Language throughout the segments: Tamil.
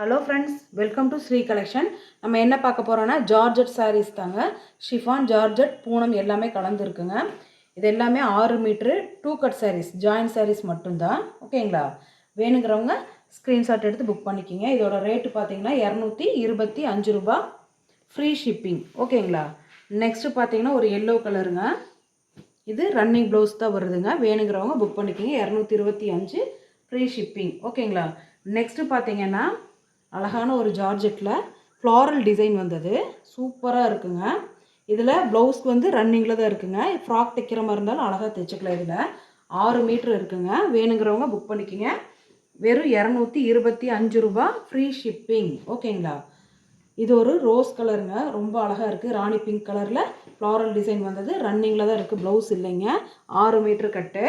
Hello friends, welcome to Sri collection. நம்ம என்ன பார்க்க போகிறோன்னா ஜார்ஜெட் சாரீஸ் தாங்க. ஷிஃபான், ஜார்ஜெட், பூனம் எல்லாமே கலந்துருக்குங்க. இது எல்லாமே 6 metre 2 cut sarees, joint sarees மட்டும்தான். ஓகேங்களா? வேணுங்கிறவங்க ஸ்க்ரீன்ஷாட் எடுத்து புக் பண்ணிக்கிங்க. இதோட ரேட்டு பார்த்தீங்கன்னா 225 ரூபா, ஃப்ரீ ஷிப்பிங். ஓகேங்களா? நெக்ஸ்ட்டு பார்த்தீங்கன்னா ஒரு எல்லோ கலருங்க. இது ரன்னிங் ப்ளவுஸ் தான் வருதுங்க. வேணுங்கிறவங்க புக் பண்ணிக்கிங்க. 225 ஃப்ரீ ஷிப்பிங். ஓகேங்களா? நெக்ஸ்ட்டு பார்த்தீங்கன்னா அழகான ஒரு ஜார்ஜெட்டில் ஃப்ளாரல் டிசைன் வந்தது, சூப்பராக இருக்குங்க. இதில் ப்ளவுஸ்க்கு வந்து ரன்னிங்கில் தான் இருக்குங்க. ஃப்ராக் தைக்கிற மாதிரி இருந்தாலும் அழகாக தைச்சிக்கலாம். இதில் 6 மீட்ரு இருக்குங்க. வேணுங்கிறவங்க புக் பண்ணிக்கிங்க. வெறும் 225 ரூபா, ஃப்ரீ ஷிப்பிங். ஓகேங்களா? இது ஒரு ரோஸ் கலருங்க, ரொம்ப அழகாக இருக்குது. ராணி பிங்க் கலரில் ஃப்ளாரல் டிசைன் வந்தது, ரன்னிங்கில் தான் இருக்குது, ப்ளவுஸ் இல்லைங்க. 6 மீட்ரு கட்டு.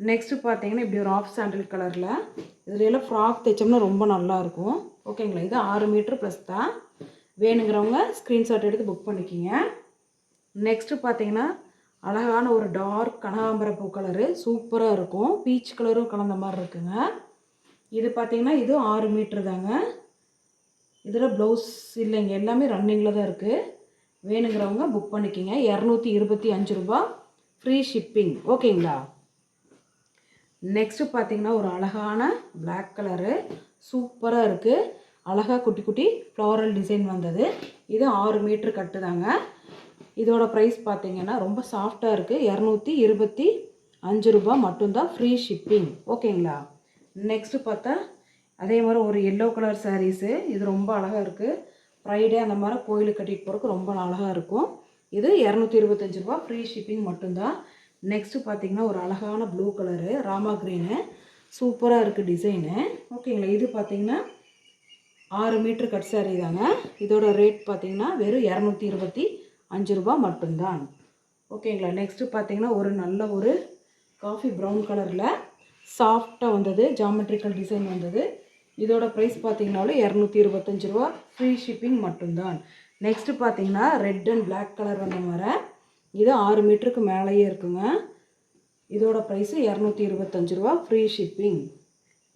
நெக்ஸ்ட்டு பார்த்தீங்கன்னா இப்படி ஒரு ஆஃப் சாண்டில் கலரில் இதில் ஃப்ராக் தைச்சோம்னா ரொம்ப நல்லாயிருக்கும். ஓகேங்களா? இது 6 மீட்ரு ப்ளஸ் தான். வேணுங்கிறவங்க ஸ்க்ரீன்ஷாட் எடுத்து புக் பண்ணிக்கிங்க. நெக்ஸ்ட்டு பார்த்தீங்கன்னா அழகான ஒரு டார்க் கனகாம்பரப்பூ கலரு, சூப்பராக இருக்கும். பீச் கலரும் கலந்த மாதிரி இருக்குங்க. இது பார்த்தீங்கன்னா இது 6 மீட்ரு தாங்க. இதில் ப்ளவுஸ் இல்லைங்க, எல்லாமே ரன்னிங்கில் தான் இருக்குது. வேணுங்கிறவங்க புக் பண்ணிக்கிங்க. 225 ரூபா, ஃப்ரீ ஷிப்பிங். ஓகேங்களா? நெக்ஸ்ட்டு பார்த்தீங்கன்னா ஒரு அழகான பிளாக் கலரு, சூப்பராக இருக்குது. அழகாக குட்டி குட்டி ஃப்ளாரல் டிசைன் வந்தது. இது 6 மீட்ரு கட்டு தாங்க. இதோட ப்ரைஸ் பார்த்தீங்கன்னா ரொம்ப சாஃப்டாக இருக்குது. 225 ரூபா மட்டும்தான், ஃப்ரீ ஷிப்பிங். ஓகேங்களா? நெக்ஸ்ட்டு பார்த்தா அதே மாதிரி ஒரு எல்லோ கலர் சாரீஸு. இது ரொம்ப அழகாக இருக்குது. ஃப்ரைடே அந்த மாதிரி கோயிலுக்கு கட்டிகிட்டு போகிறதுக்கு ரொம்ப அழகாக இருக்கும். இது 225 ரூபா, ஃப்ரீ ஷிப்பிங் மட்டும்தான். நெக்ஸ்ட்டு பார்த்தீங்கன்னா ஒரு அழகான ப்ளூ கலரு, ராமா க்ரீனு, சூப்பராக இருக்குது டிசைனு. ஓகேங்களா? இது பார்த்தீங்கன்னா 6 மீட்ரு கட் சாரீ தாங்க. இதோட ரேட் பார்த்தீங்கன்னா வெறும் 225 ரூபா மட்டும்தான். ஓகேங்களா? நெக்ஸ்ட்டு பார்த்தீங்கன்னா ஒரு நல்ல ஒரு காஃபி ப்ரௌன் கலரில் சாஃப்டாக வந்தது, ஜாமெட்ரிக்கல் டிசைன் வந்தது. இதோட ப்ரைஸ் பார்த்தீங்கன்னாலும் 225 ரூபா, ஃப்ரீ ஷிப்பிங் மட்டும்தான். நெக்ஸ்ட்டு பார்த்தீங்கன்னா ரெட் அண்ட் பிளாக் கலர் வந்த மாதிரி இது 6 மீட்டருக்கு மேலேயே இருக்குங்க. இதோட ப்ரைஸு 225 ரூபா, ஃப்ரீ ஷிப்பிங்.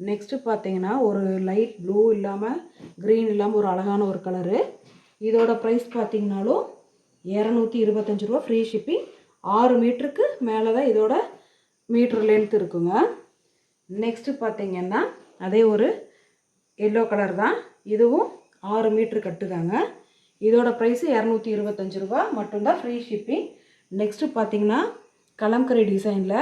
நெக்ஸ்ட்டு பார்த்தீங்கன்னா ஒரு லைட் ப்ளூ இல்லாமல் க்ரீன் இல்லாமல் ஒரு அழகான ஒரு கலரு. இதோட ப்ரைஸ் பார்த்தீங்கன்னாலும் 225 ரூபா, ஃப்ரீ ஷிப்பிங். 6 மீட்டருக்கு மேலே தான் இதோட மீட்ரு லென்த் இருக்குங்க. நெக்ஸ்ட்டு பார்த்தீங்கன்னா அதே ஒரு எல்லோ கலர் தான். இதுவும் 6 மீட்ரு கட்டுதாங்க. இதோட ப்ரைஸு 225 ரூபா மட்டும்தான், ஃப்ரீ ஷிப்பிங். நெக்ஸ்ட்டு பார்த்தீங்கன்னா கலம்கரி டிசைனில்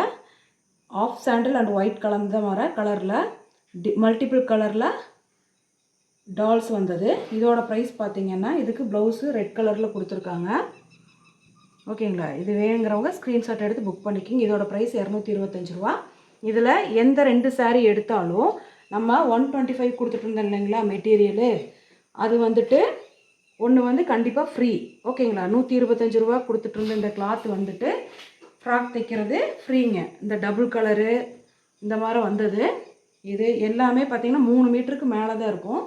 ஆஃப் சாண்டில் அண்ட் ஒயிட் கலந்த மாதிரி கலரில் மல்டிபிள் கலரில் டால்ஸ் வந்தது. இதோட ப்ரைஸ் பார்த்தீங்கன்னா இதுக்கு ப்ளவுஸு ரெட் கலரில் கொடுத்துருக்காங்க. ஓகேங்களா? இது வேணுங்கிறவங்க ஸ்க்ரீன்ஷாட் எடுத்து புக் பண்ணிக்கிங்க. இதோட ப்ரைஸ் 225 ரூபா. இதில் எந்த 2 சாரீ எடுத்தாலும் நம்ம 125 கொடுத்துட்டு இருந்தோம் இல்லைங்களா மெட்டீரியலு, அது வந்துட்டு ஒன்று வந்து கண்டிப்பாக ஃப்ரீ. ஓகேங்களா? 125 ரூபா கொடுத்துட்டு இருந்த இந்த கிளாத் வந்துட்டு ஃப்ராக் தைக்கிறது ஃப்ரீங்க. இந்த டபுள் கலரு இந்த மாதிரி வந்தது. இது எல்லாமே பார்த்திங்கன்னா 3 மீட்டருக்கு மேலே தான் இருக்கும்.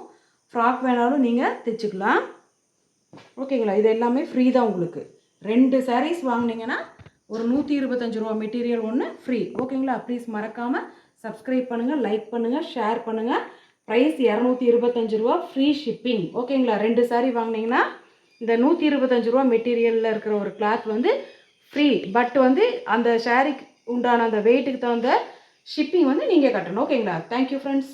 ஃப்ராக் வேணாலும் நீங்கள் தைச்சிக்கலாம். ஓகேங்களா? இது எல்லாமே ஃப்ரீ தான் உங்களுக்கு. 2 சாரீஸ் வாங்கினீங்கன்னா ஒரு 125 ரூபா மெட்டீரியல் ஒன்று ஃப்ரீ. ஓகேங்களா? ப்ளீஸ் மறக்காமல் சப்ஸ்கிரைப் பண்ணுங்கள், லைக் பண்ணுங்கள், ஷேர் பண்ணுங்கள். ப்ரைஸ் 225 ரூபா, ஃப்ரீ ஷிப்பிங். ஓகேங்களா? 2 சாரீ வாங்கினீங்கன்னா இந்த 125 ரூபா மெட்டீரியலில் இருக்கிற ஒரு கிளாத் வந்து ஃப்ரீ. பட் வந்து அந்த சாரீக்கு உண்டான அந்த வெயிட்டுக்கு தகுந்த ஷிப்பிங் வந்து நீங்கள் கட்டணும். ஓகேங்களா? Thank you friends.